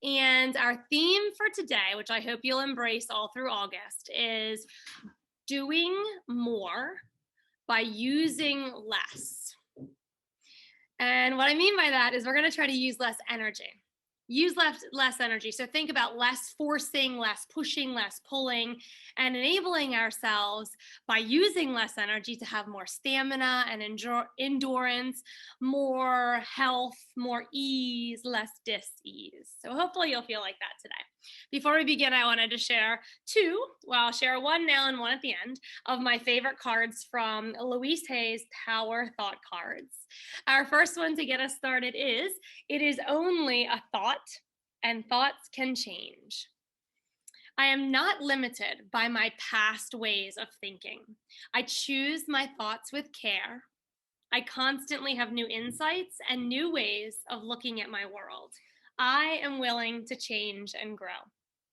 And our theme for today, which I hope you'll embrace all through August, is doing more by using less. And what I mean by that is we're going to try to use less energy. Use less energy. So think about less forcing, less pushing, less pulling, and enabling ourselves by using less energy to have more stamina and endurance, more health, more ease, less dis-ease. So hopefully you'll feel like that today. Before we begin, I wanted to share I'll share one now and one at the end, of my favorite cards from Louise Hay's Power Thought cards. Our first one to get us started is, it is only a thought and thoughts can change. I am not limited by my past ways of thinking. I choose my thoughts with care. I constantly have new insights and new ways of looking at my world. I am willing to change and grow.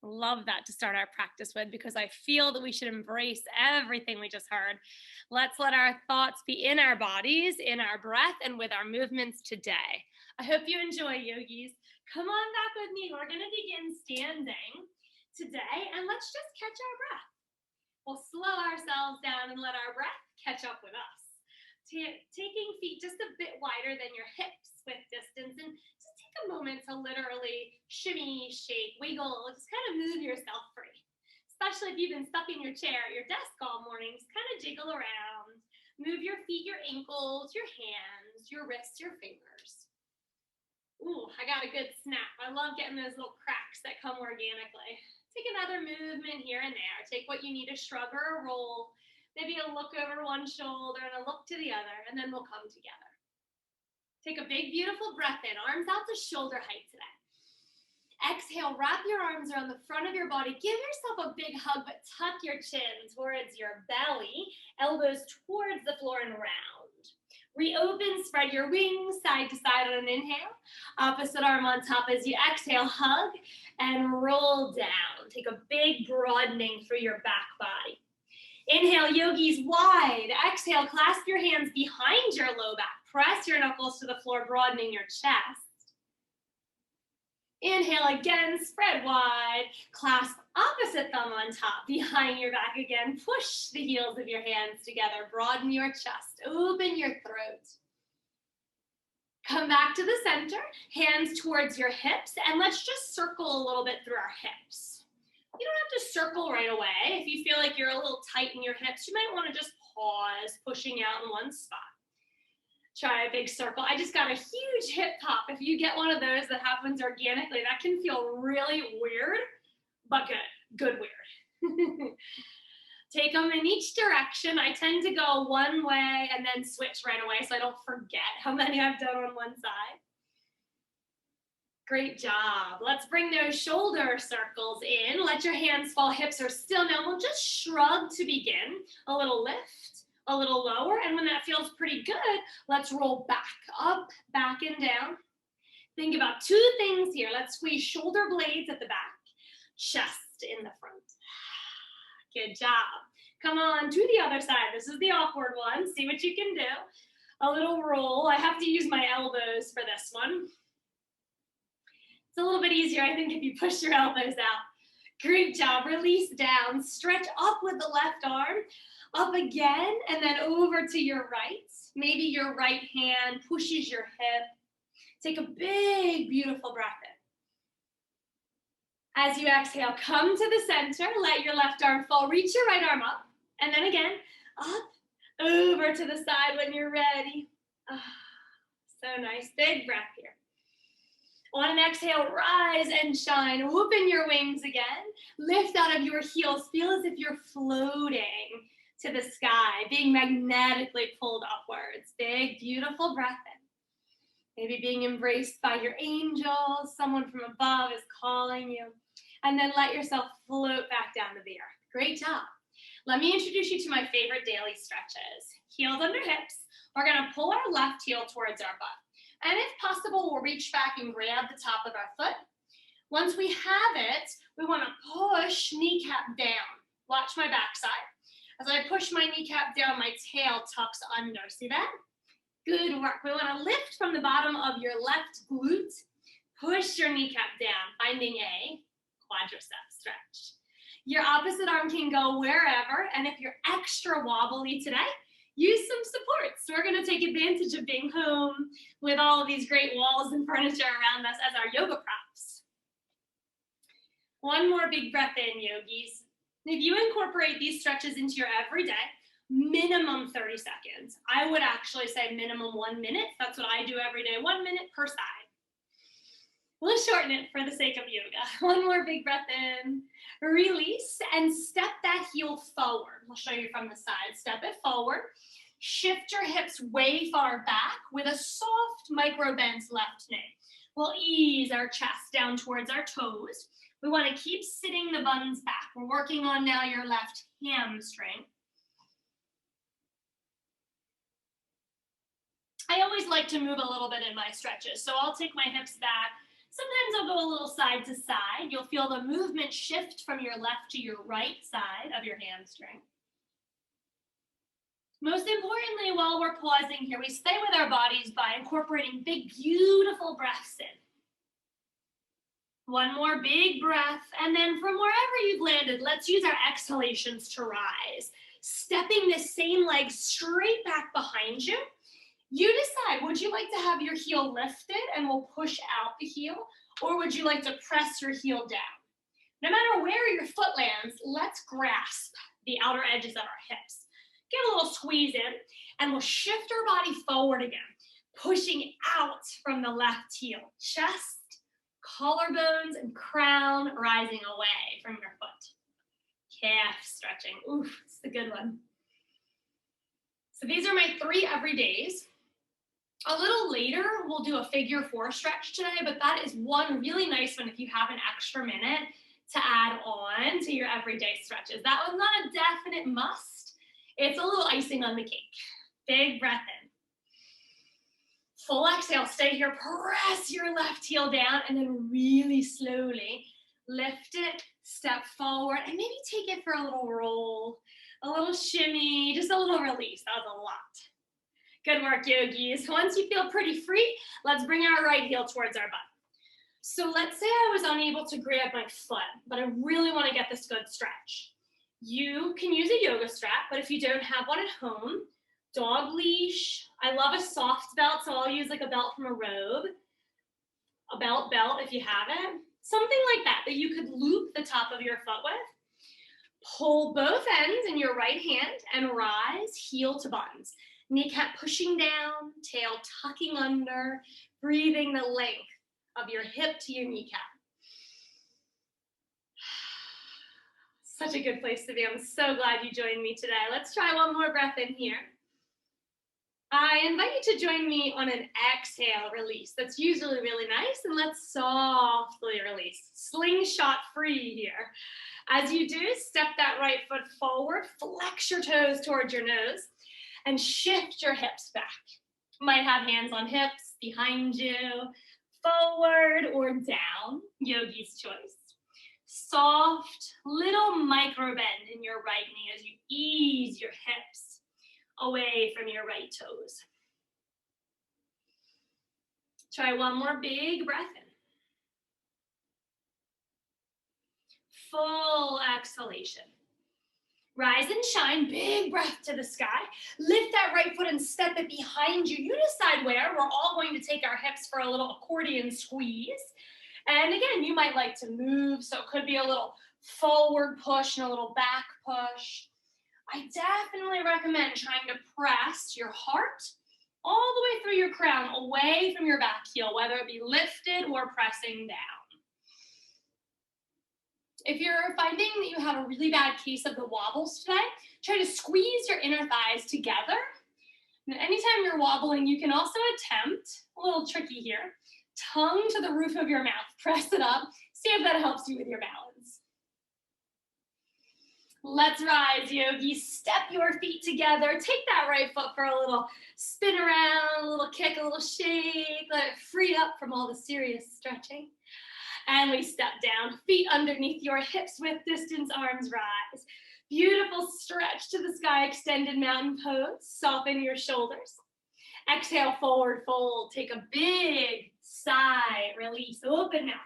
Love that to start our practice with, because I feel that we should embrace everything we just heard. Let's let our thoughts be in our bodies, in our breath, and with our movements today. I hope you enjoy, yogis. Come on back with me. We're going to begin standing today, and let's just catch our breath. We'll slow ourselves down and let our breath catch up with us. Taking feet just a bit wider than your hips with distance, and just take a moment to literally shimmy, shake, wiggle, just kind of move yourself free. Especially if you've been stuck in your chair at your desk all morning, just kind of jiggle around. Move your feet, your ankles, your hands, your wrists, your fingers. Ooh, I got a good snap. I love getting those little cracks that come organically. Take another movement here and there. Take what you need, a shrug or a roll. Maybe a look over one shoulder and a look to the other, and then we'll come together. Take a big, beautiful breath in, arms out to shoulder height today. Exhale, wrap your arms around the front of your body. Give yourself a big hug, but tuck your chin towards your belly, elbows towards the floor and round. Reopen, spread your wings side to side on an inhale. Opposite arm on top as you exhale, hug and roll down. Take a big broadening through your back body. Inhale, yogis, wide. Exhale, clasp your hands behind your low back. Press your knuckles to the floor, broadening your chest. Inhale again, spread wide. Clasp opposite thumb on top, behind your back again. Push the heels of your hands together. Broaden your chest. Open your throat. Come back to the center, hands towards your hips, and let's just circle a little bit through our hips. You don't have to circle right away. If you feel like you're a little tight in your hips, you might want to just pause, pushing out in one spot. Try a big circle. I just got a huge hip pop. If you get one of those that happens organically, that can feel really weird, but good weird. Take them in each direction. I tend to go one way and then switch right away so I don't forget how many I've done on one side. Great job. Let's bring those shoulder circles in. Let your hands fall, hips are still. Now we'll just shrug to begin. A little lift, a little lower, and when that feels pretty good, let's roll back up, back and down. Think about two things here. Let's squeeze shoulder blades at the back, chest in the front. Good job. Come on to the other side. This is the awkward one. See what you can do. A little roll. I have to use my elbows for this one. It's a little bit easier, I think, if you push your elbows out. Great job. Release down. Stretch up with the left arm. Up again, and then over to your right. Maybe your right hand pushes your hip. Take a big, beautiful breath in. As you exhale, come to the center. Let your left arm fall. Reach your right arm up. And then again, up, over to the side when you're ready. So nice. Big breath here. On an exhale, rise and shine. Open your wings again. Lift out of your heels. Feel as if you're floating to the sky, being magnetically pulled upwards. Big, beautiful breath in. Maybe being embraced by your angels. Someone from above is calling you. And then let yourself float back down to the earth. Great job. Let me introduce you to my favorite daily stretches. Heels under hips. We're going to pull our left heel towards our butt. And if possible, we'll reach back and grab the top of our foot. Once we have it, we want to push kneecap down. Watch my backside. As I push my kneecap down, my tail tucks under. See that? Good work. We want to lift from the bottom of your left glute. Push your kneecap down, finding a quadricep stretch. Your opposite arm can go wherever, and if you're extra wobbly today, use some supports. We're gonna take advantage of being home with all of these great walls and furniture around us as our yoga props. One more big breath in, yogis. If you incorporate these stretches into your everyday, minimum 30 seconds. I would actually say minimum 1 minute. That's what I do every day, 1 minute per side. We'll shorten it for the sake of yoga. One more big breath in, release, and step that heel forward. I'll show you from the side. Step it forward. Shift your hips way far back with a soft micro bent left knee. We'll ease our chest down towards our toes. We want to keep sitting the buns back. We're working on now your left hamstring. I always like to move a little bit in my stretches, so I'll take my hips back. Sometimes I'll go a little side to side. You'll feel the movement shift from your left to your right side of your hamstring. Most importantly, while we're pausing here, we stay with our bodies by incorporating big, beautiful breaths in. One more big breath, and then from wherever you've landed, let's use our exhalations to rise. Stepping the same leg straight back behind you. You decide, would you like to have your heel lifted and we'll push out the heel, or would you like to press your heel down? No matter where your foot lands, let's grasp the outer edges of our hips. Get a little squeeze in, and we'll shift our body forward again, pushing out from the left heel. Chest, collarbones, and crown rising away from your foot. Calf stretching. Oof, it's the good one. So these are my 3 everydays. A little later, we'll do a figure 4 stretch today, but that is one really nice one if you have an extra minute to add on to your everyday stretches. That one's not a definite must. It's a little icing on the cake. Big breath in. Full exhale, stay here, press your left heel down, and then really slowly lift it, step forward, and maybe take it for a little roll, a little shimmy, just a little release. That was a lot. Good work, yogis. Once you feel pretty free, let's bring our right heel towards our butt. So let's say I was unable to grab my foot, but I really want to get this good stretch. You can use a yoga strap, but if you don't have one at home, dog leash. I love a soft belt, so I'll use like a belt from a robe, a belt if you have it. Something like that you could loop the top of your foot with. Pull both ends in your right hand and rise heel to buns. Kneecap pushing down, tail tucking under, breathing the length of your hip to your kneecap. Such a good place to be. I'm so glad you joined me today. Let's try one more breath in here. I invite you to join me on an exhale release. That's usually really nice, and let's softly release. Slingshot free here. As you do, step that right foot forward, flex your toes towards your nose, and shift your hips back. You might have hands on hips, behind you, forward or down, yogi's choice. Soft little micro bend in your right knee as you ease your hips away from your right toes. Try one more big breath in. Full exhalation. Rise and shine, big breath to the sky. Lift that right foot and step it behind you. You decide where. We're all going to take our hips for a little accordion squeeze. And again, you might like to move, so it could be a little forward push and a little back push. I definitely recommend trying to press your heart all the way through your crown, away from your back heel, whether it be lifted or pressing down. If you're finding that you have a really bad case of the wobbles today, try to squeeze your inner thighs together. And anytime you're wobbling, you can also attempt, a little tricky here, tongue to the roof of your mouth. Press it up. See if that helps you with your balance. Let's rise, yogis. Step your feet together. Take that right foot for a little spin around, a little kick, a little shake. Let it free up from all the serious stretching. And we step down, feet underneath your hips with distance, arms rise. Beautiful stretch to the sky, extended mountain pose. Soften your shoulders. Exhale, forward fold. Take a big Sigh, release, open now.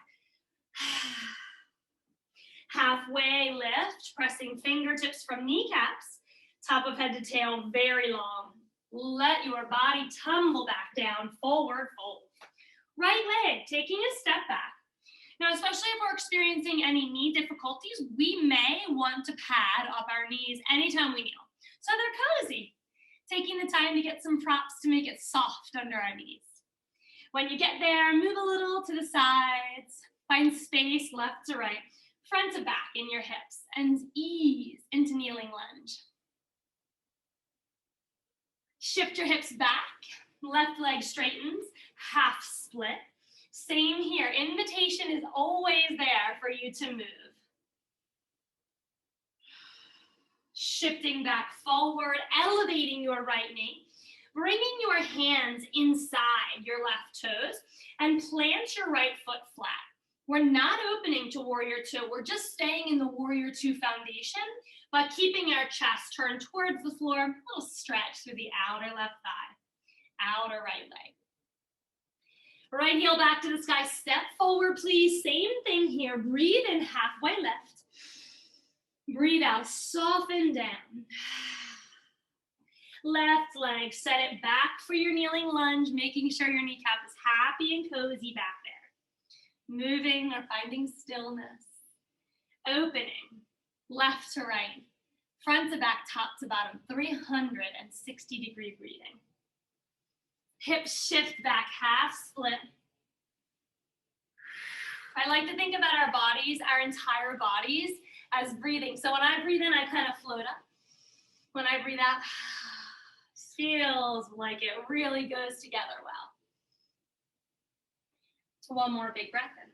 Halfway lift, pressing fingertips from kneecaps, top of head to tail, very long. Let your body tumble back down, forward fold. Right leg, taking a step back. Now, especially if we're experiencing any knee difficulties, we may want to pad up our knees anytime we kneel. So they're cozy, taking the time to get some props to make it soft under our knees. When you get there, move a little to the sides, find space left to right, front to back in your hips, and ease into kneeling lunge. Shift your hips back, left leg straightens, half split. Same here, invitation is always there for you to move. Shifting back forward, elevating your right knee, bringing your hands inside your left toes, and plant your right foot flat. We're not opening to warrior two, we're just staying in the warrior two foundation, but keeping our chest turned towards the floor, a little stretch through the outer left thigh, outer right leg. Right heel back to the sky, step forward, please. Same thing here, breathe in, halfway lift. Breathe out, soften down. Left leg, set it back for your kneeling lunge, making sure your kneecap is happy and cozy back there. Moving or finding stillness. Opening, left to right, front to back, top to bottom, 360-degree breathing. Hips shift back, half split. I like to think about our bodies, our entire bodies, as breathing. So when I breathe in, I kind of float up. When I breathe out, feels like it really goes together well. So one more big breath in.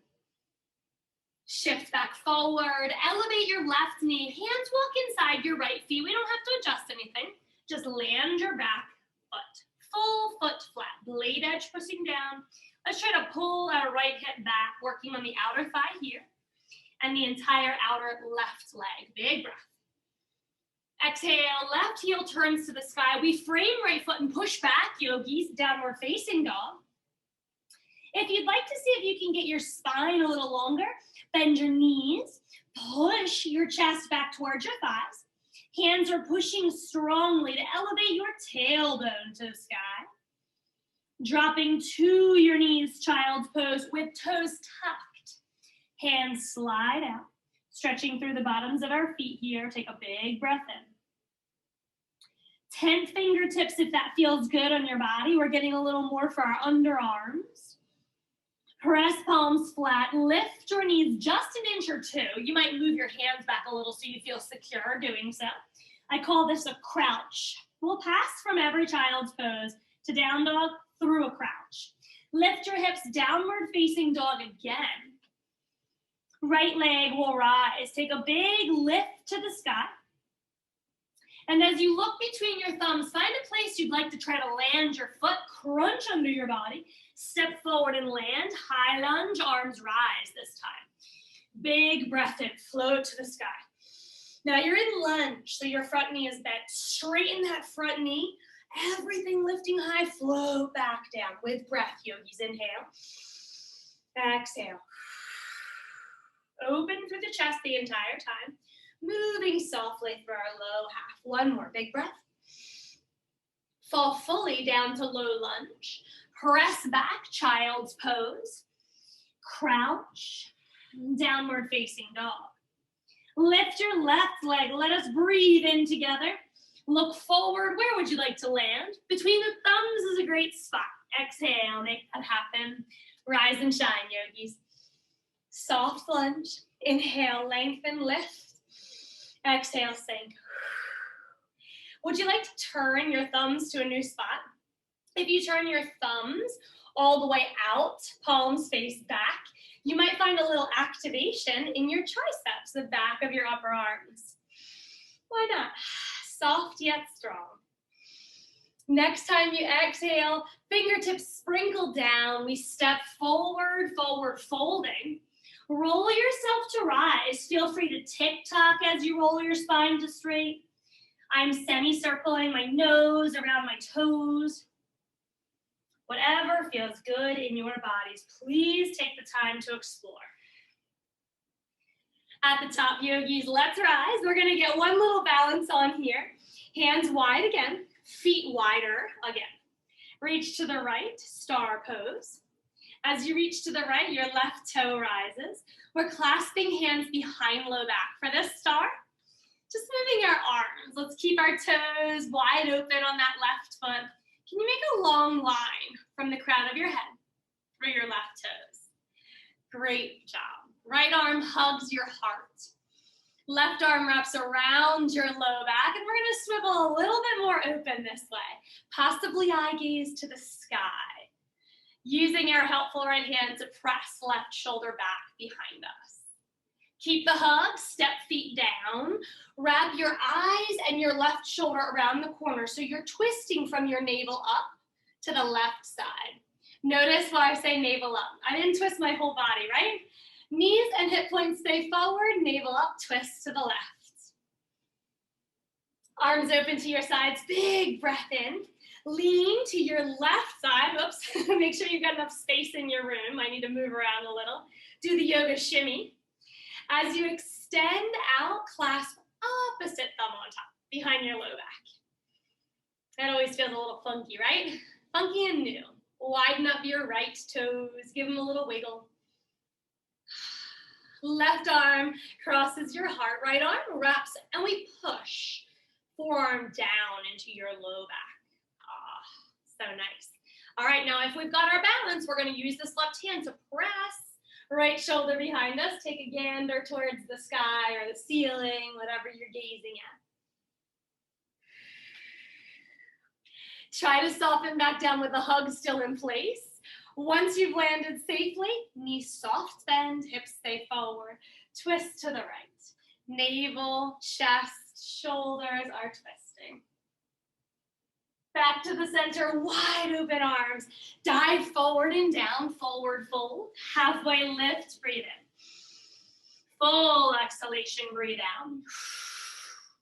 Shift back forward, elevate your left knee, hands walk inside your right feet. We don't have to adjust anything. Just land your back foot. Full foot flat, blade edge pushing down. Let's try to pull our right hip back, working on the outer thigh here, and the entire outer left leg. Big breath. Exhale, left heel turns to the sky. We frame right foot and push back, yogis, downward facing dog. If you'd like to see if you can get your spine a little longer, bend your knees, push your chest back towards your thighs. Hands are pushing strongly to elevate your tailbone to the sky. Dropping to your knees, child's pose with toes tucked. Hands slide out, stretching through the bottoms of our feet here. Take a big breath in. 10 fingertips if that feels good on your body. We're getting a little more for our underarms. Press palms flat, lift your knees just an inch or two. You might move your hands back a little so you feel secure doing so. I call this a crouch. We'll pass from every child's pose to down dog through a crouch. Lift your hips, downward facing dog again. Right leg will rise. Take a big lift to the sky. And as you look between your thumbs, find a place you'd like to try to land your foot, crunch under your body, step forward and land, high lunge, arms rise this time. Big breath in, float to the sky. Now you're in lunge, so your front knee is bent. Straighten that front knee, everything lifting high, float back down with breath, yogis. Inhale, exhale. Open through the chest the entire time. Moving softly through our low half. One more big breath. Fall fully down to low lunge. Press back, child's pose. Crouch, downward facing dog. Lift your left leg. Let us breathe in together. Look forward. Where would you like to land? Between the thumbs is a great spot. Exhale, make that happen. Rise and shine, yogis. Soft lunge. Inhale, lengthen, lift. Exhale, sink. Would you like to turn your thumbs to a new spot? If you turn your thumbs all the way out, palms face back, you might find a little activation in your triceps, the back of your upper arms. Why not? Soft yet strong. Next time you exhale, fingertips sprinkle down. We step forward, forward folding. Roll yourself to rise. Feel free to tick-tock as you roll your spine to straight. I'm semicircling my nose around my toes. Whatever feels good in your bodies, please take the time to explore. At the top, yogis, let's rise. We're gonna get one little balance on here. Hands wide again, feet wider again. Reach to the right, star pose. As you reach to the right, your left toe rises. We're clasping hands behind low back. For this star, just moving our arms. Let's keep our toes wide open on that left foot. Can you make a long line from the crown of your head through your left toes? Great job. Right arm hugs your heart. Left arm wraps around your low back, and we're gonna swivel a little bit more open this way. Possibly eye gaze to the sky. Using our helpful right hand to press left shoulder back behind us. Keep the hug, step feet down. Wrap your eyes and your left shoulder around the corner so you're twisting from your navel up to the left side. Notice why I say navel up. I didn't twist my whole body, right? Knees and hip points stay forward, navel up, twist to the left. Arms open to your sides, big breath in. Lean to your left side. Whoops, make sure you've got enough space in your room. I need to move around a little. Do the yoga shimmy. As you extend out, clasp opposite thumb on top, behind your low back. That always feels a little funky, right? Funky and new. Widen up your right toes, give them a little wiggle. Left arm crosses your heart, right arm wraps, and we push. Forearm down into your low back. So nice. All right, now if we've got our balance, we're gonna use this left hand to press. Right shoulder behind us, take a gander towards the sky or the ceiling, whatever you're gazing at. Try to soften back down with the hug still in place. Once you've landed safely, knees soft bend, hips stay forward. Twist to the right. Navel, chest, shoulders are twisting. Back to the center, wide open arms. Dive forward and down, forward fold. Halfway lift, breathe in. Full exhalation, breathe out.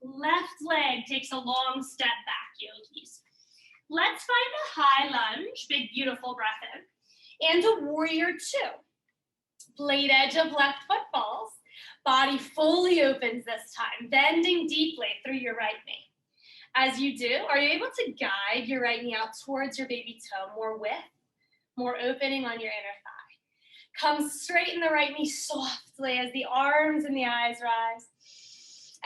Left leg takes a long step back, yogis. Let's find a high lunge, big beautiful breath in, and a warrior two. Blade edge of left foot falls. Body fully opens this time, bending deeply through your right knee. As you do, are you able to guide your right knee out towards your baby toe, more width, more opening on your inner thigh? Come straighten the right knee softly as the arms and the eyes rise.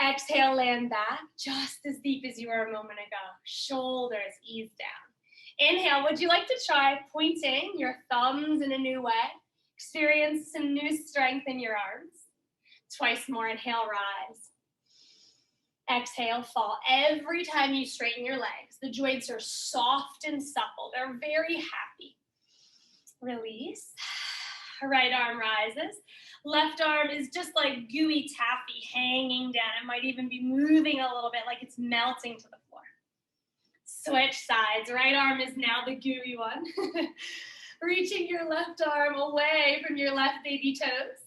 Exhale, land back, just as deep as you were a moment ago. Shoulders ease down. Inhale, would you like to try pointing your thumbs in a new way? Experience some new strength in your arms. Twice more, inhale, rise. Exhale, fall. Every time you straighten your legs, the joints are soft and supple. They're very happy. Release. Right arm rises. Left arm is just like gooey taffy hanging down. It might even be moving a little bit like it's melting to the floor. Switch sides. Right arm is now the gooey one. Reaching your left arm away from your left baby toes.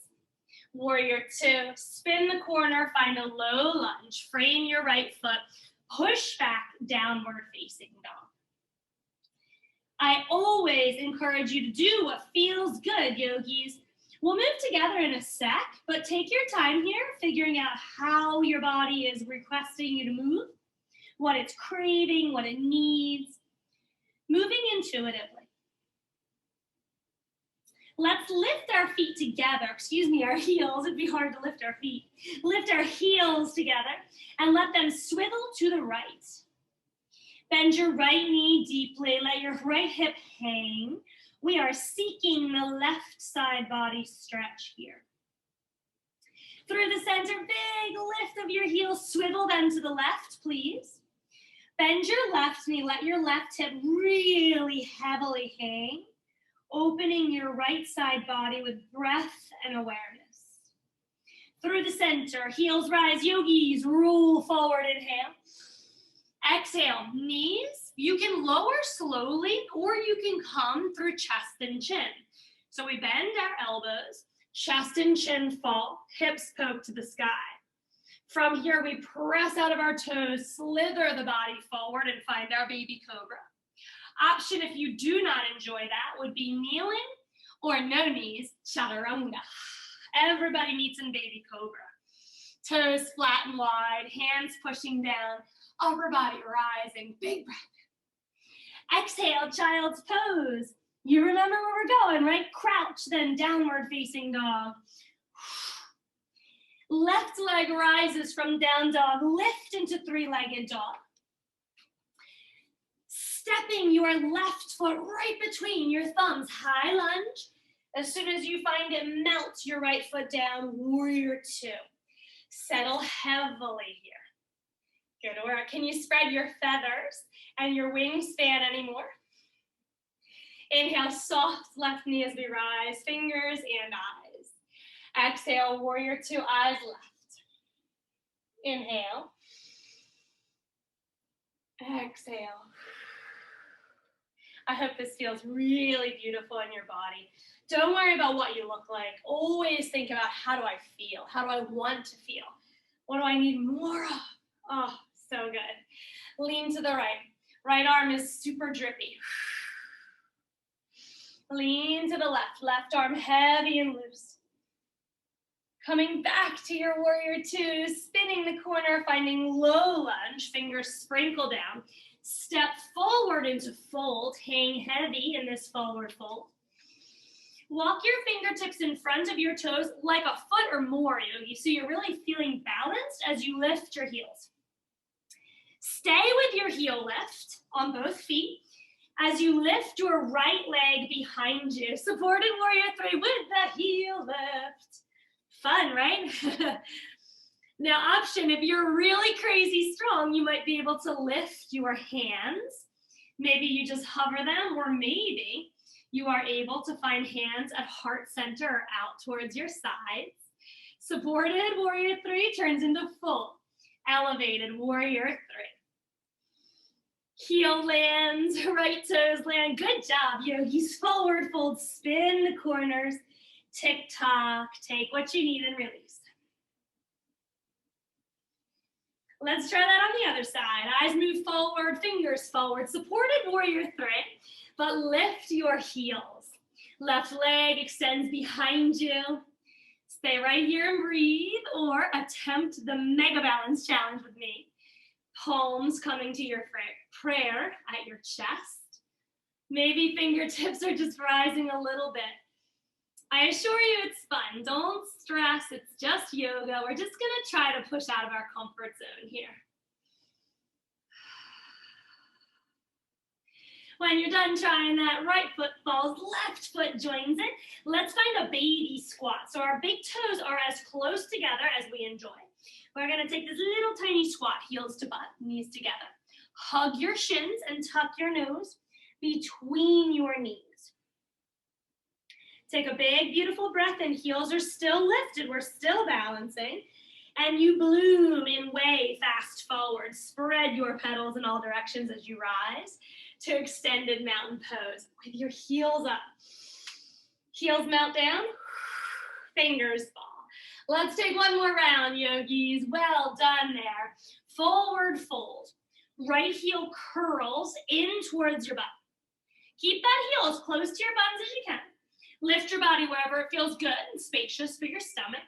Warrior two, spin the corner, find a low lunge, frame your right foot, push back, downward facing dog. I always encourage you to do what feels good, yogis. We'll move together in a sec, but take your time here, figuring out how your body is requesting you to move, what it's craving, what it needs, moving intuitively. Let's lift our feet together. Our heels. It'd be hard to lift our feet. Lift our heels together and let them swivel to the right. Bend your right knee deeply. Let your right hip hang. We are seeking the left side body stretch here. Through the center, big lift of your heels. Swivel them to the left, please. Bend your left knee. Let your left hip really heavily hang. Opening your right side body with breath and awareness. Through the center, heels rise, yogis, roll forward, inhale. Exhale, knees, you can lower slowly or you can come through chest and chin. So we bend our elbows, chest and chin fall, hips poke to the sky. From here, we press out of our toes, slither the body forward and find our baby cobra. Option if you do not enjoy that would be kneeling or no knees, chaturanga. Everybody meets in baby cobra. Toes flat and wide, hands pushing down, upper body rising, big breath. Exhale, child's pose. You remember where we're going, right? Crouch, then downward facing dog. Left leg rises from down dog, lift into three-legged dog. Stepping your left foot right between your thumbs, high lunge. As soon as you find it, melt your right foot down, warrior two. Settle heavily here. Good work. Can you spread your feathers and your wingspan anymore? Inhale, soft left knee as we rise, fingers and eyes. Exhale, warrior two, eyes left. Inhale. Exhale. I hope this feels really beautiful in your body. Don't worry about what you look like. Always think about, how do I feel? How do I want to feel? What do I need more of? Oh, so good. Lean to the right. Right arm is super drippy. Lean to the left. Left arm heavy and loose. Coming back to your warrior two, spinning the corner, finding low lunge, fingers sprinkle down. Step forward into fold, hang heavy in this forward fold. Walk your fingertips in front of your toes like a foot or more, yogi, so you're really feeling balanced as you lift your heels. Stay with your heel lift on both feet as you lift your right leg behind you. Supported warrior three with the heel lift. Fun, right? Now, option, if you're really crazy strong, you might be able to lift your hands. Maybe you just hover them, or maybe you are able to find hands at heart center or out towards your sides. Supported warrior three turns into full elevated warrior three. Heel lands, right toes land. Good job, yogis. Forward fold, spin the corners. Tick tock, take what you need and release. Let's try that on the other side. Eyes move forward, fingers forward. Supported warrior three, but lift your heels. Left leg extends behind you. Stay right here and breathe, or attempt the Mega Balance Challenge with me. Palms coming to your prayer at your chest. Maybe fingertips are just rising a little bit. I assure you it's fun. Don't stress, it's just yoga. We're just gonna try to push out of our comfort zone here. When you're done trying that, right foot falls, left foot joins it. Let's find a baby squat. So our big toes are as close together as we enjoy. We're gonna take this little tiny squat, heels to butt, knees together. Hug your shins and tuck your nose between your knees. Take a big, beautiful breath in. Heels are still lifted. We're still balancing. And you bloom in way fast forward. Spread your petals in all directions as you rise to extended mountain pose with your heels up. Heels melt down, fingers fall. Let's take one more round, yogis. Well done there. Forward fold. Right heel curls in towards your butt. Keep that heel as close to your buns as you can. Lift your body wherever it feels good and spacious for your stomach.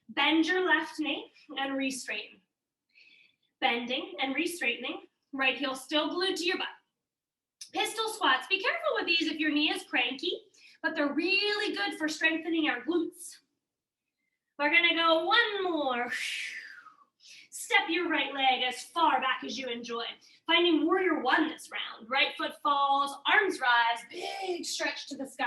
Bend your left knee and re-straighten. Bending and re-straightening. Right heel still glued to your butt. Pistol squats. Be careful with these if your knee is cranky, but they're really good for strengthening our glutes. We're gonna go one more. Step your right leg as far back as you enjoy. Finding warrior one this round. Right foot falls, arms rise, big stretch to the sky.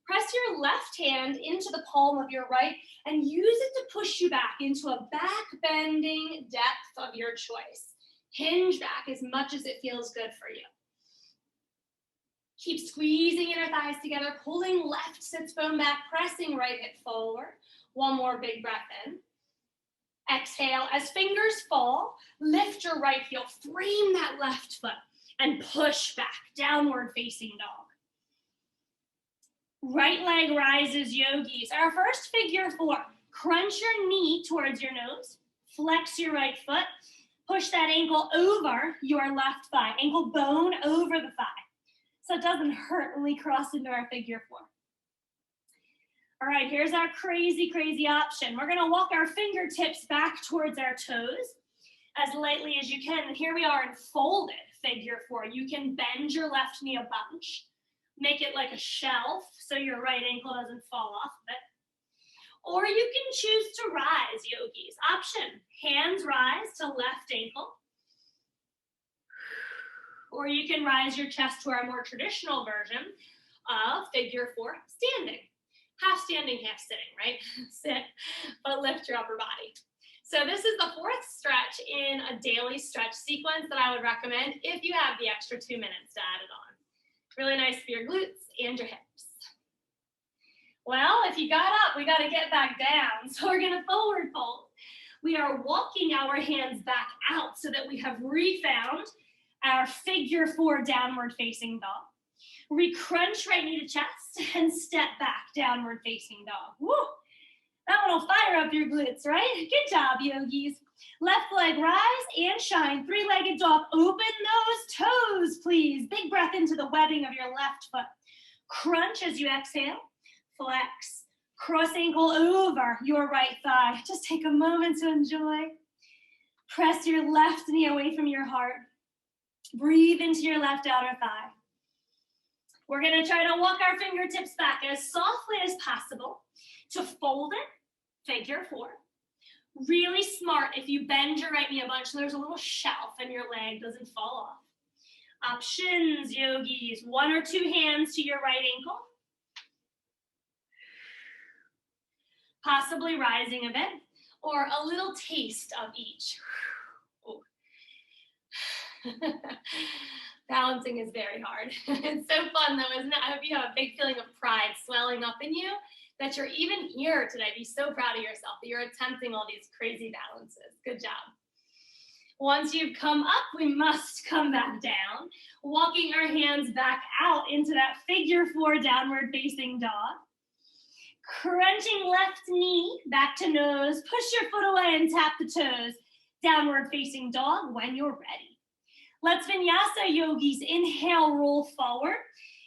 Press your left hand into the palm of your right and use it to push you back into a back bending depth of your choice. Hinge back as much as it feels good for you. Keep squeezing inner thighs together, pulling left sits bone back, pressing right hip forward. One more big breath in. Exhale, as fingers fall, lift your right heel, frame that left foot, and push back, downward facing dog. Right leg rises, yogis. Our first figure four. Crunch your knee towards your nose. Flex your right foot. Push that ankle over your left thigh. Ankle bone over the thigh. so it doesn't hurt when we cross into our figure four. All right, here's our crazy, crazy option. We're gonna walk our fingertips back towards our toes as lightly as you can. And here we are in folded figure four. You can bend your left knee a bunch, make it like a shelf so your right ankle doesn't fall off of it. Or you can choose to rise, yogis. Option, hands rise to left ankle. Or you can rise your chest to our more traditional version of figure four, standing. Half standing, half sitting, right? Sit, but lift your upper body. So this is the fourth stretch in a daily stretch sequence that I would recommend if you have the extra 2 minutes to add it on. Really nice for your glutes and your hips. Well, if you got up, we got to get back down. So we're going to forward fold. We are walking our hands back out so that we have refound our figure four downward facing dog. Recrunch right knee to chest and step back, downward facing dog. Woo! That one will fire up your glutes, right? Good job, yogis. Left leg rise and shine. Three-legged dog. Open those toes, please. Big breath into the webbing of your left foot. Crunch as you exhale. Flex. Cross ankle over your right thigh. Just take a moment to enjoy. Press your left knee away from your heart. Breathe into your left outer thigh. We're going to try to walk our fingertips back as softly as possible to fold it, figure four. Really smart if you bend your right knee a bunch so there's a little shelf and your leg doesn't fall off. Options, yogis. 1 or 2 hands to your right ankle. Possibly rising a bit, or a little taste of each. Balancing is very hard. It's so fun though, isn't it? I hope you have a big feeling of pride swelling up in you that you're even here today. Be so proud of yourself that you're attempting all these crazy balances. Good job. Once you've come up, we must come back down, walking our hands back out into that figure four downward facing dog. Crunching left knee back to nose, push your foot away and tap the toes. Downward facing dog when you're ready. Let's vinyasa, yogis. Inhale, roll forward.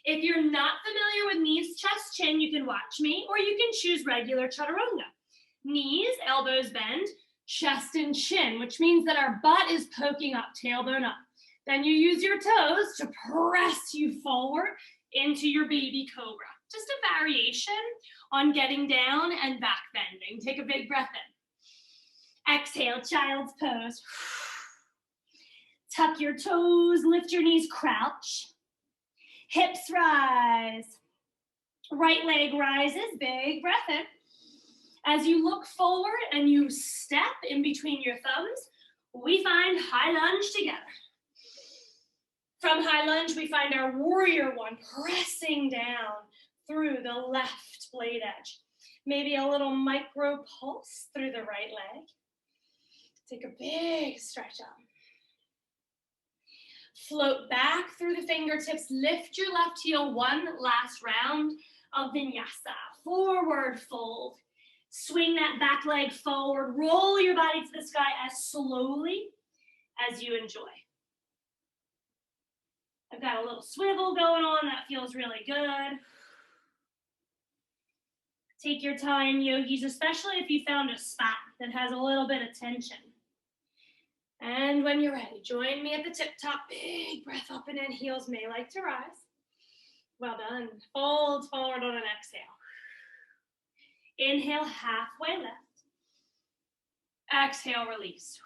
If you're not familiar with knees, chest, chin, you can watch me, or you can choose regular chaturanga. Knees, elbows bend, chest and chin, which means that our butt is poking up, tailbone up. Then you use your toes to press you forward into your baby cobra. Just a variation on getting down and back bending. Take a big breath in. Exhale, child's pose. Tuck your toes, lift your knees, crouch. Hips rise. Right leg rises, big breath in. As you look forward and you step in between your thumbs, we find high lunge together. From high lunge, we find our warrior one, pressing down through the left blade edge. Maybe a little micro pulse through the right leg. Take a big stretch up. Float back through the fingertips. Lift your left heel one last round of vinyasa. Forward fold. Swing that back leg forward. Roll your body to the sky as slowly as you enjoy. I've got a little swivel going on. That feels really good. Take your time, yogis, especially if you found a spot that has a little bit of tension. And when you're ready, join me at the tip top. Big breath up and in. Heels may like to rise. Well done. Fold forward on an exhale. Inhale, halfway lift. Exhale, release.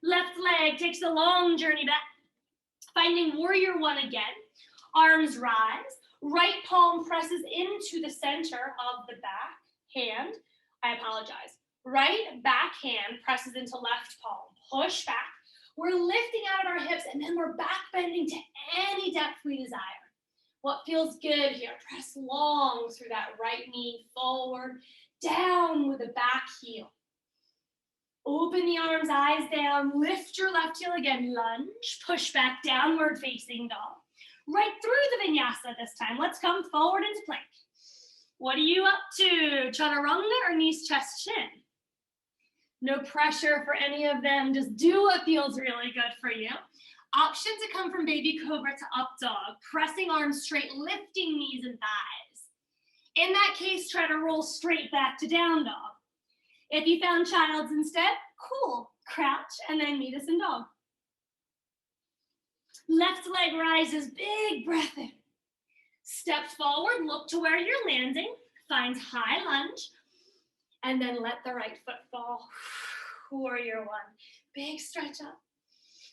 Left leg takes a long journey back. Finding warrior one again. Arms rise. Right palm presses into the center of the back hand. I apologize. Right back hand presses into left palm. Push back. We're lifting out of our hips and then we're back bending to any depth we desire. What feels good here? Press long through that right knee forward, down with the back heel. Open the arms, eyes down, lift your left heel again, lunge, push back, downward facing dog. Right through the vinyasa this time. Let's come forward into plank. What are you up to? Chaturanga or knees, chest, chin? No pressure for any of them. Just do what feels really good for you. Options that come from baby cobra to up dog, pressing arms straight, lifting knees and thighs. In that case, try to roll straight back to down dog. If you found child's instead, cool, crouch and then meet us in dog. Left leg rises, big breath in. Step forward, look to where you're landing, find high lunge, and then let the right foot fall. Warrior one, big stretch up.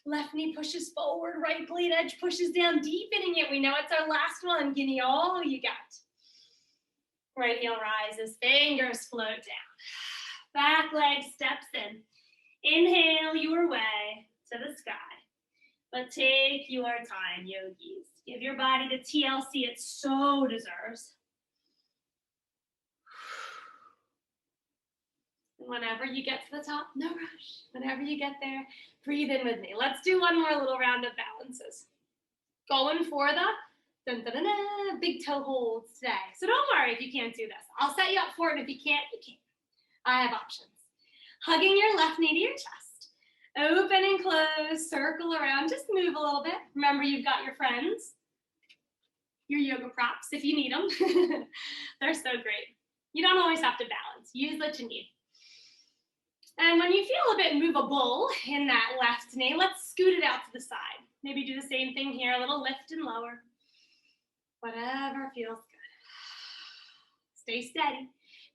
Left knee pushes forward, right blade edge pushes down, deepening it. We know it's our last one. Give me all you got. Right heel rises, fingers float down. Back leg steps in. Inhale your way to the sky. But take your time, yogis. Give your body the TLC it so deserves. Whenever you get to the top, no rush. Whenever you get there, breathe in with me. Let's do one more little round of balances. Going for the big toe holds today. So don't worry if you can't do this. I'll set you up for it. If you can't, you can't. I have options. Hugging your left knee to your chest. Open and close, circle around, just move a little bit. Remember, you've got your friends, your yoga props if you need them. They're so great. You don't always have to balance. Use what you need. And when you feel a bit movable in that left knee, let's scoot it out to the side. Maybe do the same thing here, a little lift and lower. Whatever feels good. Stay steady.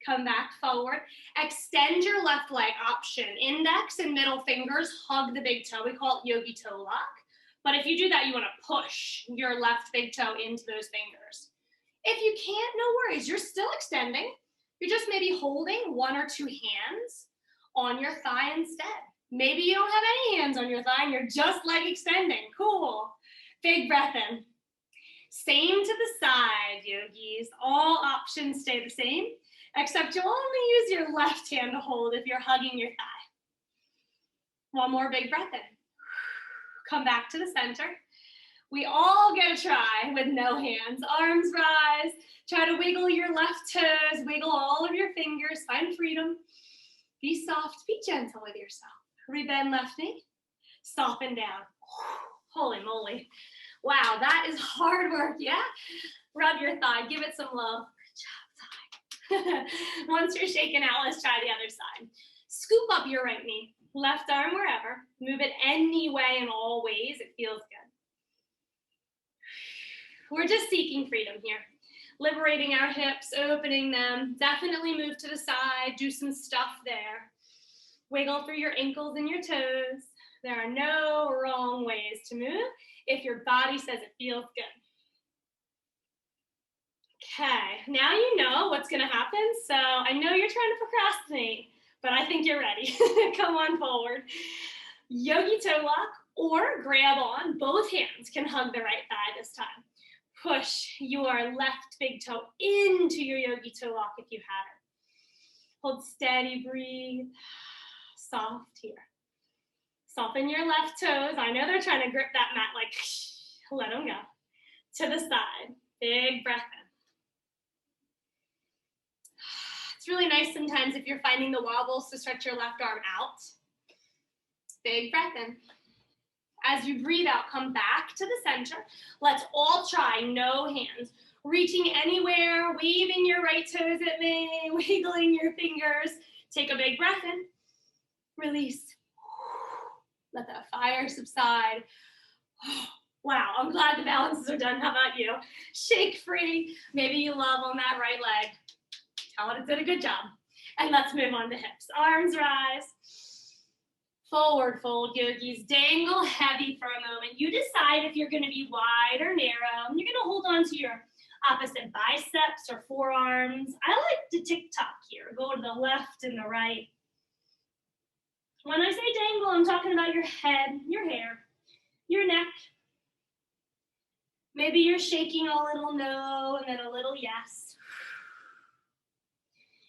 Come back forward. Extend your left leg option. Index and middle fingers hug the big toe. We call it yogi toe lock. But if you do that, you want to push your left big toe into those fingers. If you can't, no worries. You're still extending. You're just maybe holding one or two hands on your thigh instead. Maybe you don't have any hands on your thigh and you're just leg extending. Cool. Big breath in. Same to the side, yogis. All options stay the same, except you'll only use your left hand to hold if you're hugging your thigh. One more big breath in. Come back to the center. We all get a try with no hands. Arms rise. Try to wiggle your left toes. Wiggle all of your fingers. Find freedom. Be soft. Be gentle with yourself. Rebend left knee. Soften down. Holy moly. Wow, that is hard work, yeah? Rub your thigh. Give it some love. Good job, thigh. Once you're shaken out, let's try the other side. Scoop up your right knee. Left arm wherever. Move it any way and all ways. It feels good. We're just seeking freedom here. Liberating our hips, opening them. Definitely move to the side. Do some stuff there. Wiggle through your ankles and your toes. There are no wrong ways to move if your body says it feels good. Okay, now you know what's gonna happen. So I know you're trying to procrastinate, but I think you're ready. Come on forward. Yogi toe lock or grab on. Both hands can hug the right thigh this time. Push your left big toe into your yogi toe lock if you have it. Hold steady, breathe. Soft here. Soften your left toes. I know they're trying to grip that mat like, let them go. To the side. Big breath in. It's really nice sometimes if you're finding the wobbles to stretch your left arm out. Big breath in. As you breathe out, come back to the center. Let's all try no hands. Reaching anywhere, waving your right toes at me, wiggling your fingers. Take a big breath in. Release. Let that fire subside. Wow, I'm glad the balances are done. How about you? Shake free. Maybe you love on that right leg. Tell it did a good job. And let's move on to hips. Arms rise. Forward fold, yogis. Dangle heavy for a moment. You decide if you're going to be wide or narrow. You're going to hold on to your opposite biceps or forearms. I like to tick-tock here. Go to the left and the right. When I say dangle, I'm talking about your head, your hair, your neck. Maybe you're shaking a little no and then a little yes.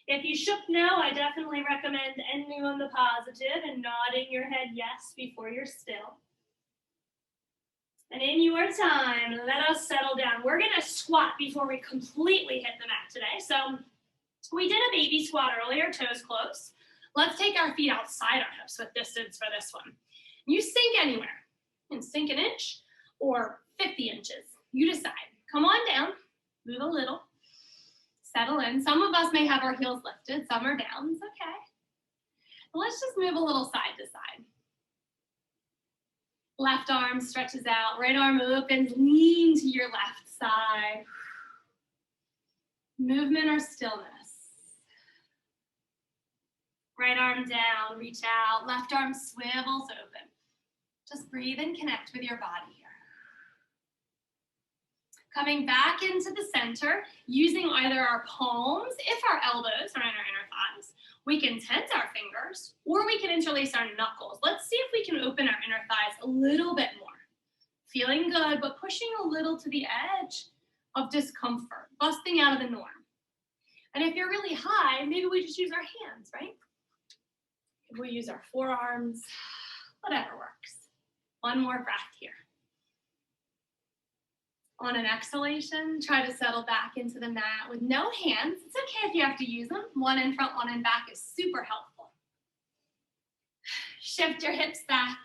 If you shook no, I definitely recommend ending on the positive and nodding your head yes before you're still. And in your time, let us settle down. We're gonna squat before we completely hit the mat today. So we did a baby squat earlier, toes close. Let's take our feet outside our hips with distance for this one. You sink anywhere. and sink an inch or 50 inches. You decide. Come on down, move a little, settle in. Some of us may have our heels lifted, some are down, it's okay. Let's just move a little side to side. Left arm stretches out, right arm opens, lean to your left side. Movement or stillness. Right arm down, reach out, left arm swivels open. Just breathe and connect with your body here. Coming back into the center, using either our palms, if our elbows are in our inner thighs, we can tense our fingers, or we can interlace our knuckles. Let's see if we can open our inner thighs a little bit more. Feeling good, but pushing a little to the edge of discomfort, busting out of the norm. And if you're really high, maybe we just use our hands, right? We'll use our forearms, whatever works. One more breath here. On an exhalation, try to settle back into the mat with no hands. It's okay if you have to use them. One in front, one in back is super helpful. Shift your hips back.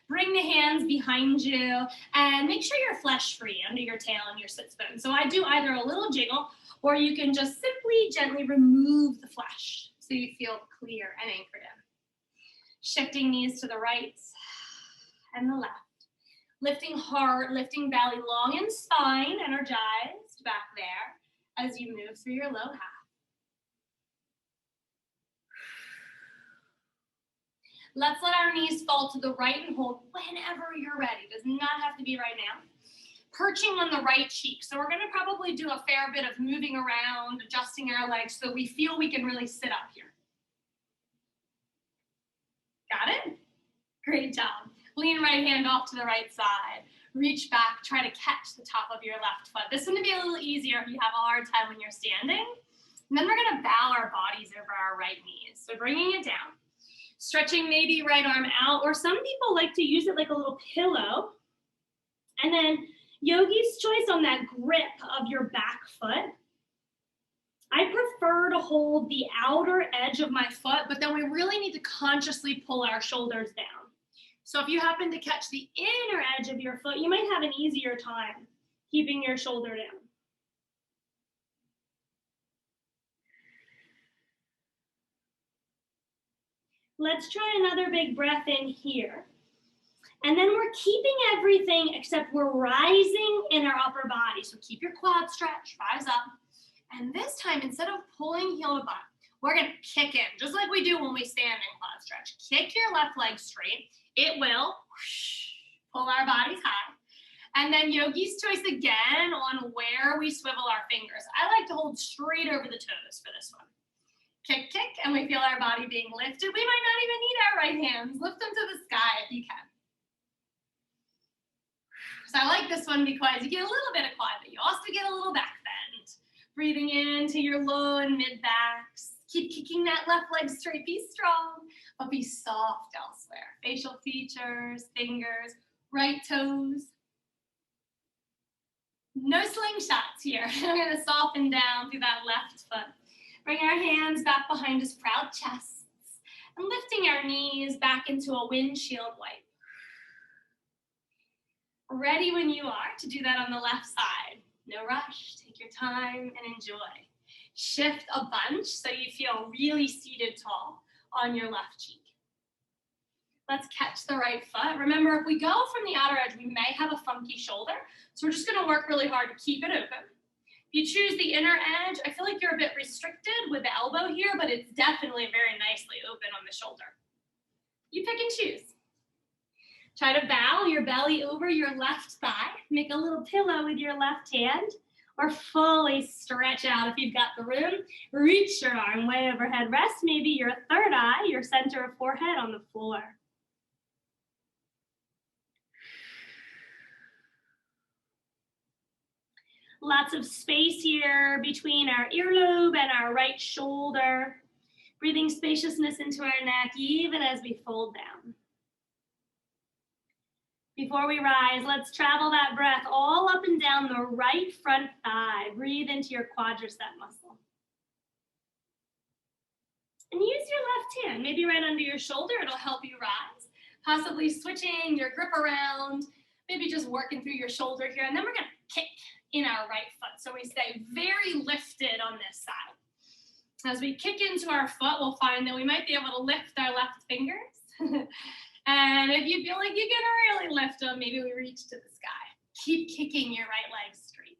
Bring the hands behind you and make sure you're flesh-free under your tail and your sits bone. So I do either a little jiggle or you can just simply gently remove the flesh so you feel clear and anchored in. Shifting knees to the right and the left. Lifting heart, lifting belly long and spine, energized back there as you move through your low half. Let's let our knees fall to the right and hold whenever you're ready. Does not have to be right now. Perching on the right cheek. So we're gonna probably do a fair bit of moving around, adjusting our legs so we feel we can really sit up here. Got it? Great job. Lean right hand off to the right side. Reach back, try to catch the top of your left foot. This one will be a little easier if you have a hard time when you're standing. And then we're gonna bow our bodies over our right knees. So bringing it down. Stretching maybe right arm out, or some people like to use it like a little pillow. And then yogi's choice on that grip of your back foot. I prefer to hold the outer edge of my foot, but then we really need to consciously pull our shoulders down. So if you happen to catch the inner edge of your foot, you might have an easier time keeping your shoulder down. Let's try another big breath in here. And then we're keeping everything except we're rising in our upper body. So keep your quad stretched, rise up. And this time, instead of pulling heel to butt, we're gonna kick in, just like we do when we stand in quad stretch. Kick your left leg straight. It will pull our bodies high. And then yogi's choice again on where we swivel our fingers. I like to hold straight over the toes for this one. Kick, kick, and we feel our body being lifted. We might not even need our right hands. Lift them to the sky if you can. So I like this one because you get a little bit of quad, but you also get a little back bend. Breathing into your low and mid backs. Keep kicking that left leg straight. Be strong, but be soft elsewhere. Facial features, fingers, right toes. No slingshots here. I'm gonna soften down through that left foot. Bring our hands back behind us, proud chests, and lifting our knees back into a windshield wipe. Ready when you are to do that on the left side. No rush, take your time and enjoy. Shift a bunch so you feel really seated tall on your left cheek. Let's catch the right foot. Remember, if we go from the outer edge, we may have a funky shoulder. So we're just gonna work really hard to keep it open. If you choose the inner edge, I feel like you're a bit restricted with the elbow here, but it's definitely very nicely open on the shoulder. You pick and choose. Try to bow your belly over your left thigh. Make a little pillow with your left hand, or fully stretch out if you've got the room. Reach your arm way overhead. Rest maybe your third eye, your center of forehead on the floor. Lots of space here between our earlobe and our right shoulder. Breathing spaciousness into our neck even as we fold down. Before we rise, let's travel that breath all up and down the right front thigh. Breathe into your quadricep muscle. And use your left hand, maybe right under your shoulder. It'll help you rise. Possibly switching your grip around, maybe just working through your shoulder here. And then we're gonna kick in our right foot. So we stay very lifted on this side. As we kick into our foot, we'll find that we might be able to lift our left fingers. And if you feel like you can really lift them, maybe we reach to the sky. Keep kicking your right leg straight.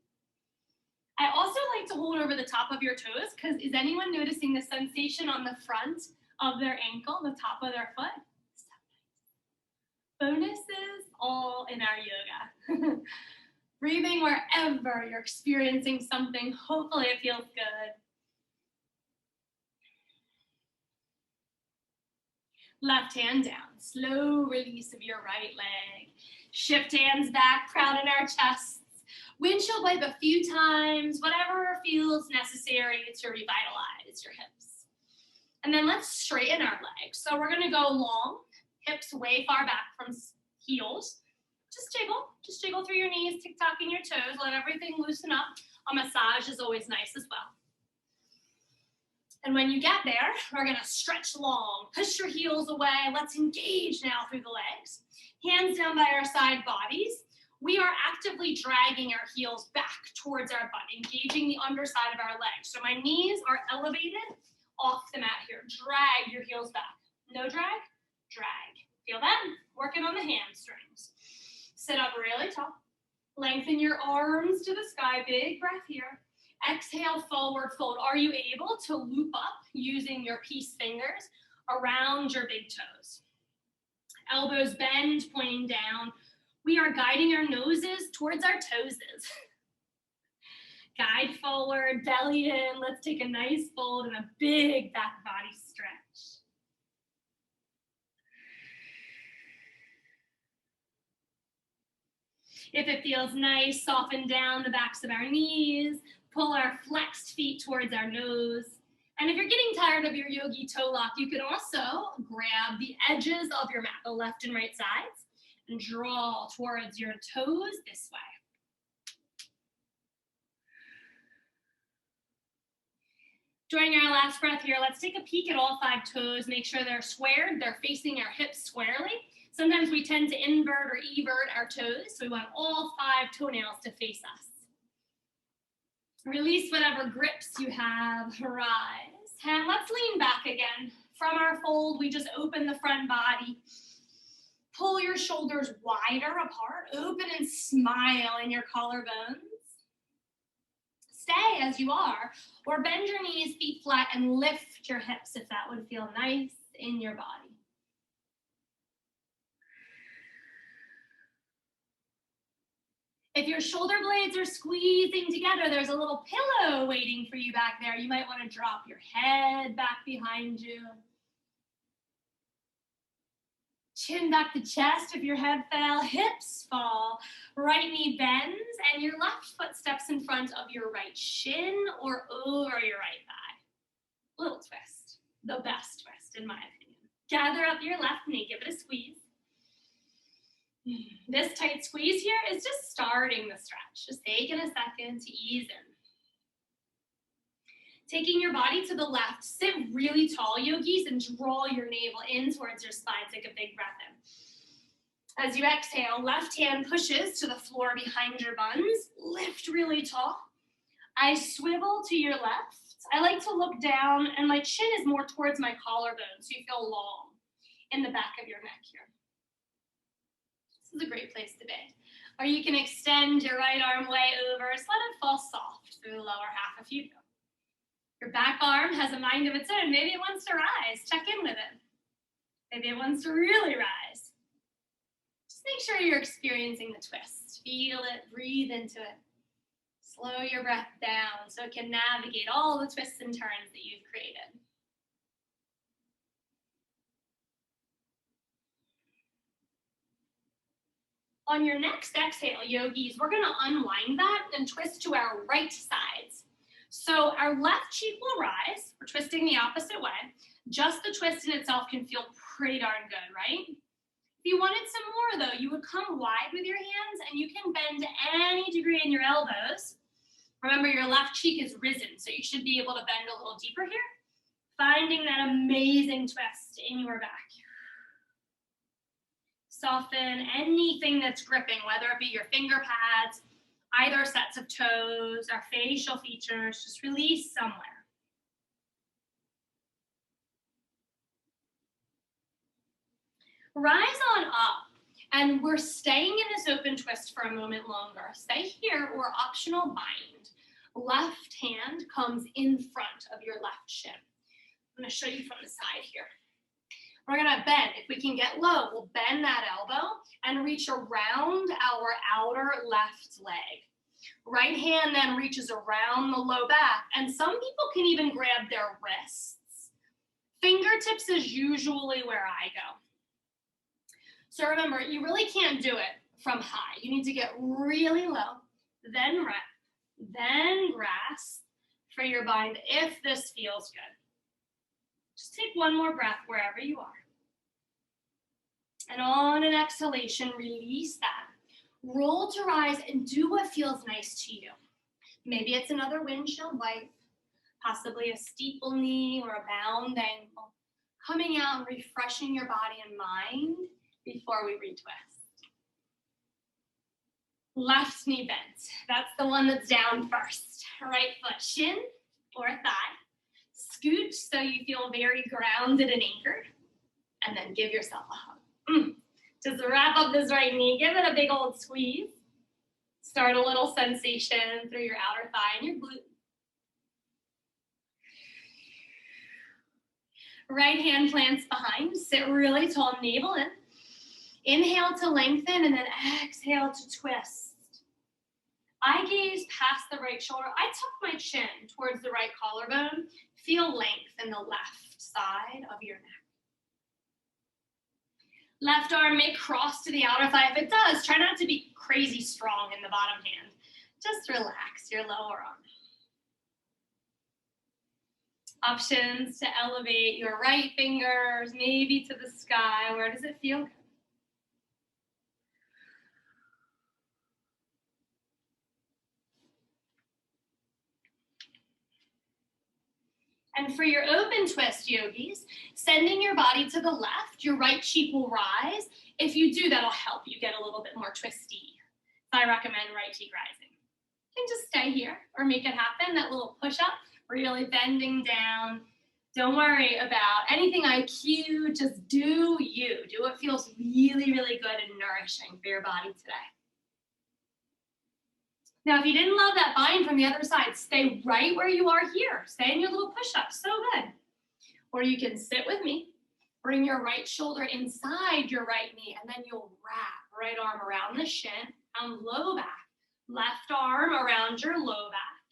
I also like to hold over the top of your toes, because is anyone noticing the sensation on the front of their ankle, the top of their foot? Bonuses all in our yoga. Breathing wherever you're experiencing something. Hopefully it feels good. Left hand down, slow release of your right leg. Shift hands back, proud in our chests. Windshield wipe a few times, whatever feels necessary to revitalize your hips. And then let's straighten our legs. So we're gonna go long, hips way far back from heels. Just jiggle through your knees, tick-tocking your toes, let everything loosen up. A massage is always nice as well. And when you get there, we're gonna stretch long, push your heels away. Let's engage now through the legs. Hands down by our side bodies. We are actively dragging our heels back towards our butt, engaging the underside of our legs. So my knees are elevated off the mat here. Drag your heels back. No drag, drag. Feel that? Working on the hamstrings. Sit up really tall. Lengthen your arms to the sky. Big breath here. Exhale, forward fold. Are you able to loop up using your peace fingers around your big toes? Elbows bend, pointing down. We are guiding our noses towards our toeses. Guide forward, belly in. Let's take a nice fold and a big back body stretch. If it feels nice, soften down the backs of our knees. Pull our flexed feet towards our nose. And if you're getting tired of your yogi toe lock, you can also grab the edges of your mat, the left and right sides, and draw towards your toes this way. During our last breath here, let's take a peek at all 5 toes. Make sure they're squared, they're facing our hips squarely. Sometimes we tend to invert or evert our toes, so we want all 5 toenails to face us. Release whatever grips you have, rise. And let's lean back again. From our fold, we just open the front body. Pull your shoulders wider apart, open and smile in your collarbones. Stay as you are, or bend your knees, feet flat, and lift your hips if that would feel nice in your body. If your shoulder blades are squeezing together, there's a little pillow waiting for you back there. You might want to drop your head back behind you. Chin back to chest if your head fell, hips fall, right knee bends, and your left foot steps in front of your right shin or over your right thigh. Little twist, the best twist in my opinion. Gather up your left knee, give it a squeeze. This tight squeeze here is just starting the stretch, just taking a second to ease in. Taking your body to the left, sit really tall, yogis, and draw your navel in towards your spine. Take a big breath in. As you exhale, left hand pushes to the floor behind your buns. Lift really tall. I swivel to your left. I like to look down, and my chin is more towards my collarbone, so you feel long in the back of your neck here. This is a great place to be. Or you can extend your right arm way over. Just let it fall soft through the lower half if you do. Your back arm has a mind of its own. Maybe it wants to rise. Check in with it. Maybe it wants to really rise. Just make sure you're experiencing the twist. Feel it, breathe into it. Slow your breath down so it can navigate all the twists and turns that you've created. On your next exhale, yogis, we're going to unwind that and twist to our right sides. So our left cheek will rise. We're twisting the opposite way. Just the twist in itself can feel pretty darn good, right? If you wanted some more, though, you would come wide with your hands, and you can bend any degree in your elbows. Remember, your left cheek is risen, so you should be able to bend a little deeper here, finding that amazing twist in your back. Soften anything that's gripping, whether it be your finger pads, either sets of toes, or facial features. Just release somewhere. Rise on up, and we're staying in this open twist for a moment longer. Stay here or optional bind. Left hand comes in front of your left shin. I'm gonna show you from the side here. We're gonna bend. If we can get low, we'll bend that elbow and reach around our outer left leg. Right hand then reaches around the low back, and some people can even grab their wrists. Fingertips is usually where I go. So remember, you really can't do it from high. You need to get really low, then rep, then grasp for your bind if this feels good. Just take one more breath wherever you are. And on an exhalation, release that. Roll to rise and do what feels nice to you. Maybe it's another windshield wipe, possibly a steeple knee or a bound ankle. Coming out and refreshing your body and mind before we retwist. Left knee bent. That's the one that's down first. Right foot shin or thigh. Scooch so you feel very grounded and anchored. And then give yourself a hug. Just wrap up this right knee. Give it a big old squeeze. Start a little sensation through your outer thigh and your glute. Right hand plants behind. Sit really tall, navel in. Inhale to lengthen and then exhale to twist. I gaze past the right shoulder. I tuck my chin towards the right collarbone. Feel length in the left side of your neck. Left arm may cross to the outer thigh. If it does, try not to be crazy strong in the bottom hand. Just relax your lower arm. Options to elevate your right fingers, maybe to the sky. Where does it feel good? And for your open twist, yogis, sending your body to the left, your right cheek will rise. If you do, that'll help you get a little bit more twisty. So I recommend right cheek rising. You can just stay here or make it happen, that little push-up, really bending down. Don't worry about anything I cue, just do you. Do what feels really, really good and nourishing for your body today. Now, if you didn't love that bind from the other side, stay right where you are here. Stay in your little push-up, so good. Or you can sit with me, bring your right shoulder inside your right knee, and then you'll wrap right arm around the shin and low back. Left arm around your low back.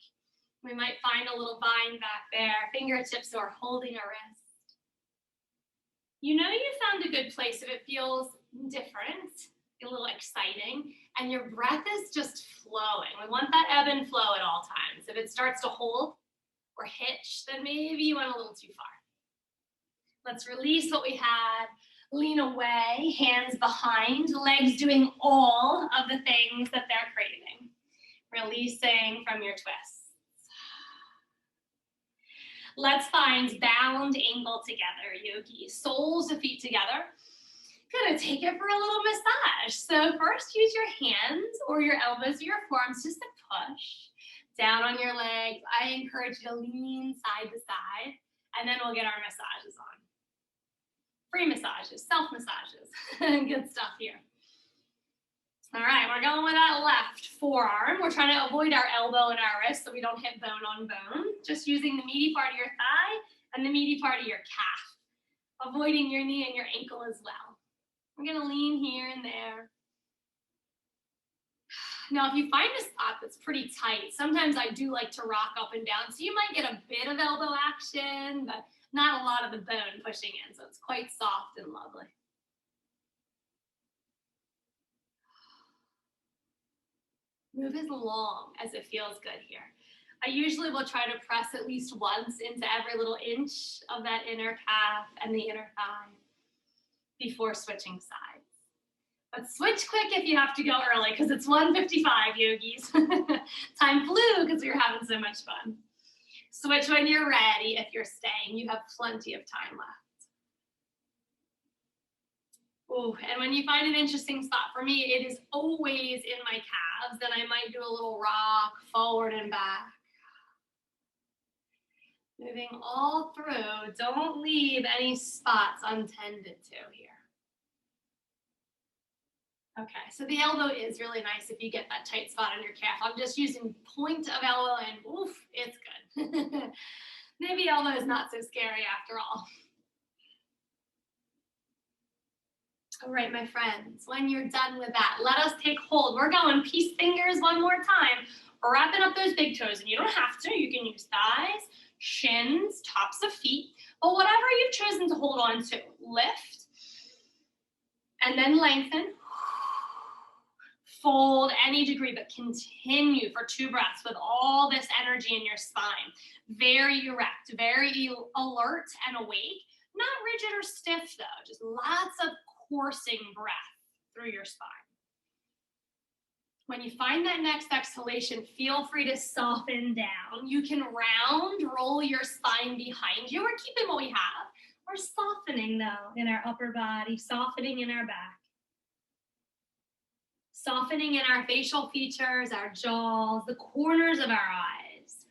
We might find a little bind back there, fingertips or holding a wrist. You know you found a good place if it feels different, a little exciting, and your breath is just flowing. We want that ebb and flow at all times. If it starts to hold or hitch, then maybe you went a little too far. Let's release what we had. Lean away, hands behind, legs doing all of the things that they're craving. Releasing from your twists. Let's find bound ankle together, yogis. Soles of feet together. Gonna take it for a little massage. So first use your hands or your elbows or your forearms just to push down on your legs. I encourage you to lean side to side, and then we'll get our massages on. Free massages, self-massages, good stuff here. All right, we're going with that left forearm. We're trying to avoid our elbow and our wrist so we don't hit bone on bone. Just using the meaty part of your thigh and the meaty part of your calf. Avoiding your knee and your ankle as well. We're gonna lean here and there. Now, if you find a spot that's pretty tight, sometimes I do like to rock up and down. So you might get a bit of elbow action, but not a lot of the bone pushing in. So it's quite soft and lovely. Move as long as it feels good here. I usually will try to press at least once into every little inch of that inner calf and the inner thigh before switching sides. But switch quick if you have to go early because it's 1:55, yogis. Time flew because we were having so much fun. Switch when you're ready. If you're staying, you have plenty of time left. Ooh, and when you find an interesting spot, for me, it is always in my calves. Then I might do a little rock forward and back. Moving all through. Don't leave any spots untended to here. Okay, so the elbow is really nice if you get that tight spot on your calf. I'm just using point of elbow and oof, it's good. Maybe elbow is not so scary after all. All right, my friends, when you're done with that, let us take hold. We're going peace fingers one more time, wrapping up those big toes. And you don't have to, you can use thighs, shins, tops of feet, but whatever you've chosen to hold on to, lift, and then lengthen. Fold any degree, but continue for 2 breaths with all this energy in your spine. Very erect, very alert and awake. Not rigid or stiff though, just lots of coursing breath through your spine. When you find that next exhalation, feel free to soften down. You can roll your spine behind you. We're keeping what we have. We're softening though in our upper body, softening in our back. Softening in our facial features, our jaws, the corners of our eyes.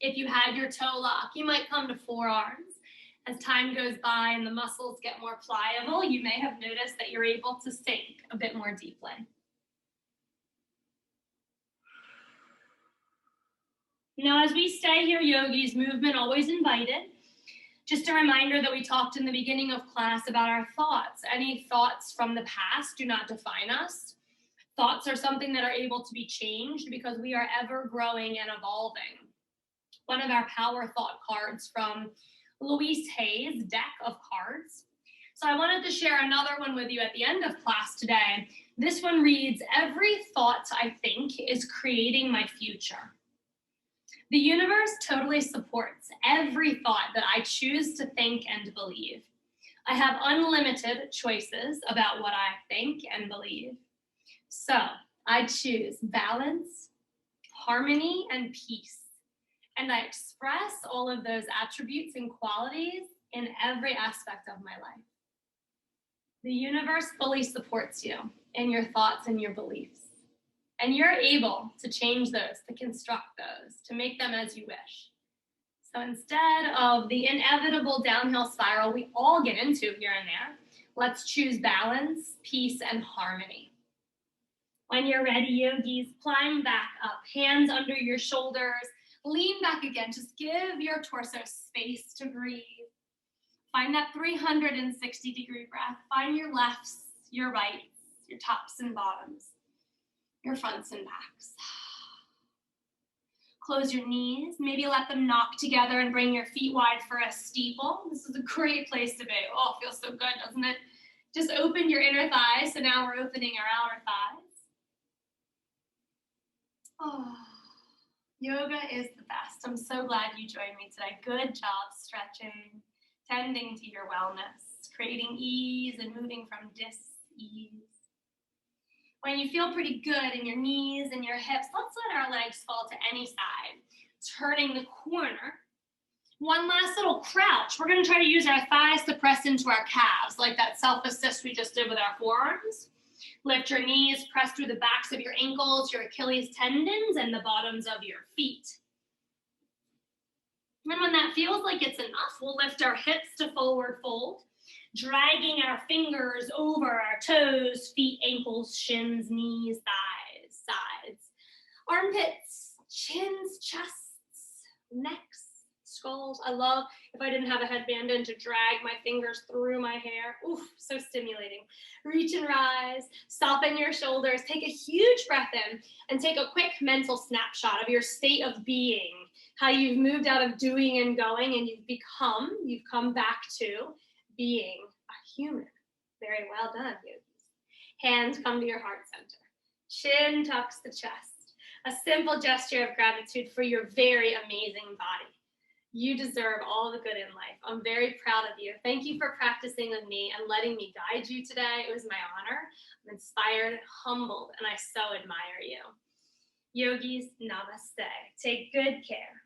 If you had your toe lock, you might come to forearms. As time goes by and the muscles get more pliable, you may have noticed that you're able to sink a bit more deeply. Now, as we stay here, yogis, movement always invited. Just a reminder that we talked in the beginning of class about our thoughts. Any thoughts from the past do not define us. Thoughts are something that are able to be changed because we are ever growing and evolving. One of our power thought cards from Louise Hay's deck of cards. So I wanted to share another one with you at the end of class today. This one reads, every thought I think is creating my future. The universe totally supports every thought that I choose to think and believe. I have unlimited choices about what I think and believe. So I choose balance, harmony, and peace. And I express all of those attributes and qualities in every aspect of my life. The universe fully supports you in your thoughts and your beliefs. And you're able to change those, to construct those, to make them as you wish. So instead of the inevitable downhill spiral we all get into here and there, let's choose balance, peace, and harmony. When you're ready, yogis, climb back up, hands under your shoulders, lean back again. Just give your torso space to breathe. Find that 360-degree breath. Find your lefts, your rights, your tops and bottoms, your fronts and backs. Close your knees. Maybe let them knock together and bring your feet wide for a steeple. This is a great place to be. Oh, it feels so good, doesn't it? Just open your inner thighs. So now we're opening our outer thighs. Oh, yoga is the best. I'm so glad you joined me today. Good job stretching, tending to your wellness, creating ease and moving from dis-ease. When you feel pretty good in your knees and your hips, let's let our legs fall to any side, turning the corner. One last little crouch. We're going to try to use our thighs to press into our calves, like that self-assist we just did with our forearms. Lift your knees, press through the backs of your ankles, your Achilles tendons, and the bottoms of your feet. And when that feels like it's enough, we'll lift our hips to forward fold, dragging our fingers over our toes, feet, ankles, shins, knees, thighs, sides, armpits, chins, chests, necks, skulls. I love, if I didn't have a headband in, to drag my fingers through my hair. Oof, so stimulating. Reach and rise, soften your shoulders, take a huge breath in, and take a quick mental snapshot of your state of being, how you've moved out of doing and going, and you've come back to being a human. Very well done, yogis. Hands come to your heart center. Chin tucks the chest. A simple gesture of gratitude for your very amazing body. You deserve all the good in life. I'm very proud of you. Thank you for practicing with me and letting me guide you today. It was my honor. I'm inspired, humbled, and I so admire you. Yogis, namaste. Take good care.